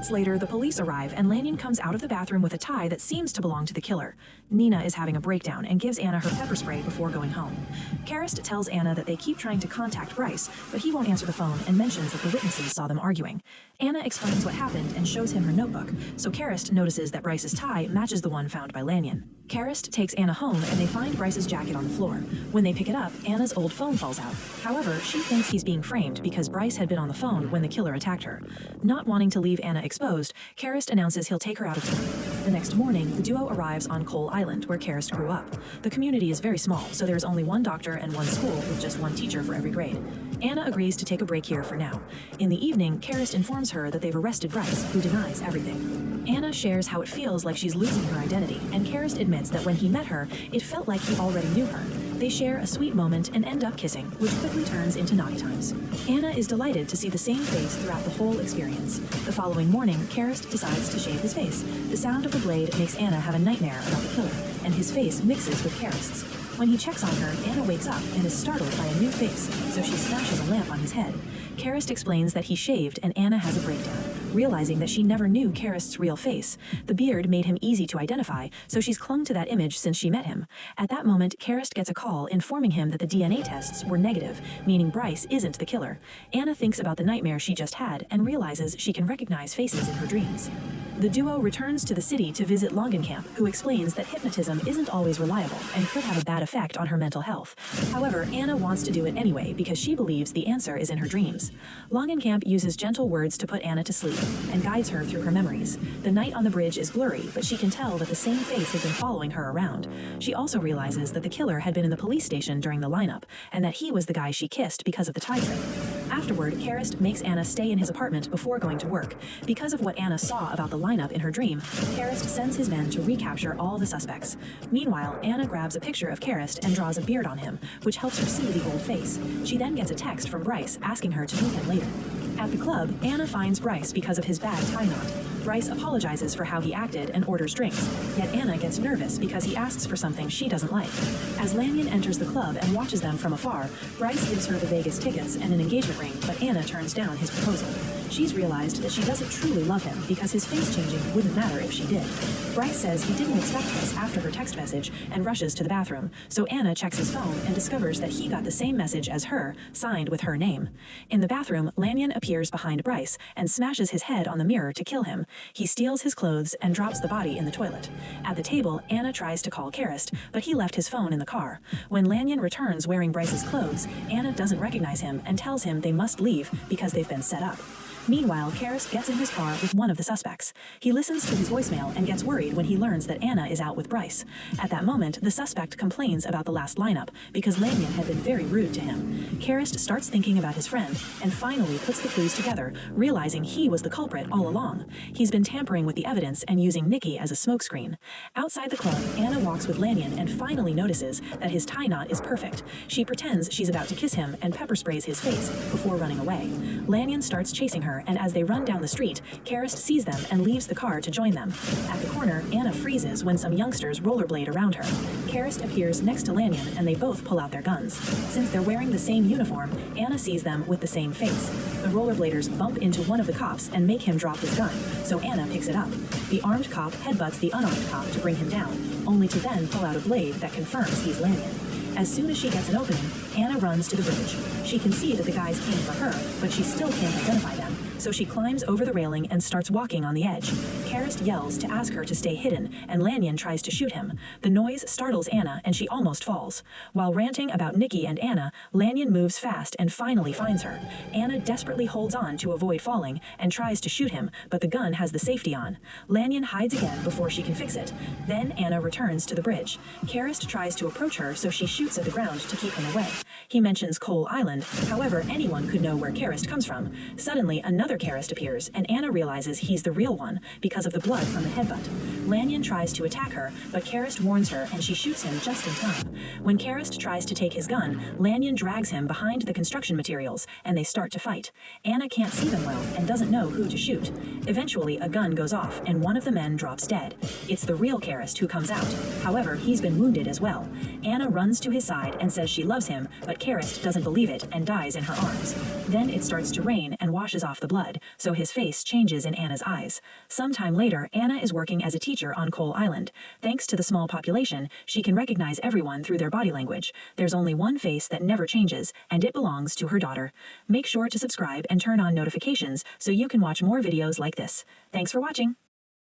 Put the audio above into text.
Minutes later, the police arrive and Lanyon comes out of the bathroom with a tie that seems to belong to the killer. Nina is having a breakdown and gives Anna her pepper spray before going home. Karist tells Anna that they keep trying to contact Bryce, but he won't answer the phone and mentions that the witnesses saw them arguing. Anna explains what happened and shows him her notebook, so Karist notices that Bryce's tie matches the one found by Lanyon. Karist takes Anna home and they find Bryce's jacket on the floor. When they pick it up, Anna's old phone falls out. However, she thinks he's being framed because Bryce had been on the phone when the killer attacked her. Not wanting to leave Anna exposed, Karist announces he'll take her out of town. The next morning, the duo arrives on Coal Island, where Karist grew up. The community is very small, so there's only one doctor and one school with just one teacher for every grade. Anna agrees to take a break here for now. In the evening, Karist informs her that they've arrested Bryce, who denies everything. Anna shares how it feels like she's losing her identity, and Karist admits that when he met her, it felt like he already knew her. They share a sweet moment and end up kissing, which quickly turns into naughty times. Anna is delighted to see the same face throughout the whole experience. The following morning, Karist decides to shave his face. The sound of the blade makes Anna have a nightmare about the killer, and his face mixes with Karist's. When he checks on her, Anna wakes up and is startled by a new face, so she smashes a lamp on his head. Karist explains that he shaved and Anna has a breakdown, realizing that she never knew Karist's real face. The beard made him easy to identify, so she's clung to that image since she met him. At that moment, Karist gets a call informing him that the DNA tests were negative, meaning Bryce isn't the killer. Anna thinks about the nightmare she just had and realizes she can recognize faces in her dreams. The duo returns to the city to visit Longenkamp, who explains that hypnotism isn't always reliable and could have a bad effect on her mental health. However, Anna wants to do it anyway because she believes the answer is in her dreams. Longenkamp uses gentle words to put Anna to sleep and guides her through her memories. The night on the bridge is blurry, but she can tell that the same face had been following her around. She also realizes that the killer had been in the police station during the lineup, and that he was the guy she kissed because of the tie trick. Afterward, Karist makes Anna stay in his apartment before going to work. Because of what Anna saw about the lineup in her dream, Karist sends his men to recapture all the suspects. Meanwhile, Anna grabs a picture of Karist and draws a beard on him, which helps her see the old face. She then gets a text from Bryce asking her to meet him later. At the club, Anna finds Bryce because of his bad tie knot. Bryce apologizes for how he acted and orders drinks, yet Anna gets nervous because he asks for something she doesn't like. As Lanyon enters the club and watches them from afar, Bryce gives her the Vegas tickets and an engagement ring, but Anna turns down his proposal. She's realized that she doesn't truly love him because his face changing wouldn't matter if she did. Bryce says he didn't expect this after her text message and rushes to the bathroom, so Anna checks his phone and discovers that he got the same message as her, signed with her name. In the bathroom, Lanyon appears behind Bryce and smashes his head on the mirror to kill him. He steals his clothes and drops the body in the toilet. At the table, Anna tries to call Karist, but he left his phone in the car. When Lanyon returns wearing Bryce's clothes, Anna doesn't recognize him and tells him they must leave because they've been set up. Meanwhile, Karist gets in his car with one of the suspects. He listens to his voicemail and gets worried when he learns that Anna is out with Bryce. At that moment, the suspect complains about the last lineup because Lanyon had been very rude to him. Karist starts thinking about his friend and finally puts the clues together, realizing he was the culprit all along. He's been tampering with the evidence and using Nikki as a smokescreen. Outside the club, Anna walks with Lanyon and finally notices that his tie knot is perfect. She pretends she's about to kiss him and pepper sprays his face before running away. Lanyon starts chasing her, and as they run down the street, Karist sees them and leaves the car to join them. At the corner, Anna freezes when some youngsters rollerblade around her. Karist appears next to Lanyon and they both pull out their guns. Since they're wearing the same uniform, Anna sees them with the same face. The rollerbladers bump into one of the cops and make him drop his gun, so Anna picks it up. The armed cop headbutts the unarmed cop to bring him down, only to then pull out a blade that confirms he's Lanyon. As soon as she gets an opening, Anna runs to the bridge. She can see that the guys came for her, but she still can't identify them, so she climbs over the railing and starts walking on the edge. Karist yells to ask her to stay hidden, and Lanyon tries to shoot him. The noise startles Anna, and she almost falls. While ranting about Nikki and Anna, Lanyon moves fast and finally finds her. Anna desperately holds on to avoid falling and tries to shoot him, but the gun has the safety on. Lanyon hides again before she can fix it. Then Anna returns to the bridge. Karist tries to approach her, so she shoots at the ground to keep him away. He mentions Coal Island, however, anyone could know where Karist comes from. Suddenly, another Karist appears, and Anna realizes he's the real one because of the blood from the headbutt. Lanyon tries to attack her, but Karist warns her and she shoots him just in time. When Karist tries to take his gun, Lanyon drags him behind the construction materials and they start to fight. Anna can't see them well and doesn't know who to shoot. Eventually, a gun goes off and one of the men drops dead. It's the real Karist who comes out. However, he's been wounded as well. Anna runs to his side and says she loves him, but Karist doesn't believe it and dies in her arms. Then it starts to rain and washes off the blood, so his face changes in Anna's eyes. Sometime later, Anna is working as a teacher on Coal Island. Thanks to the small population, she can recognize everyone through their body language. There's only one face that never changes, and it belongs to her daughter. Make sure to subscribe and turn on notifications so you can watch more videos like this. Thanks for watching.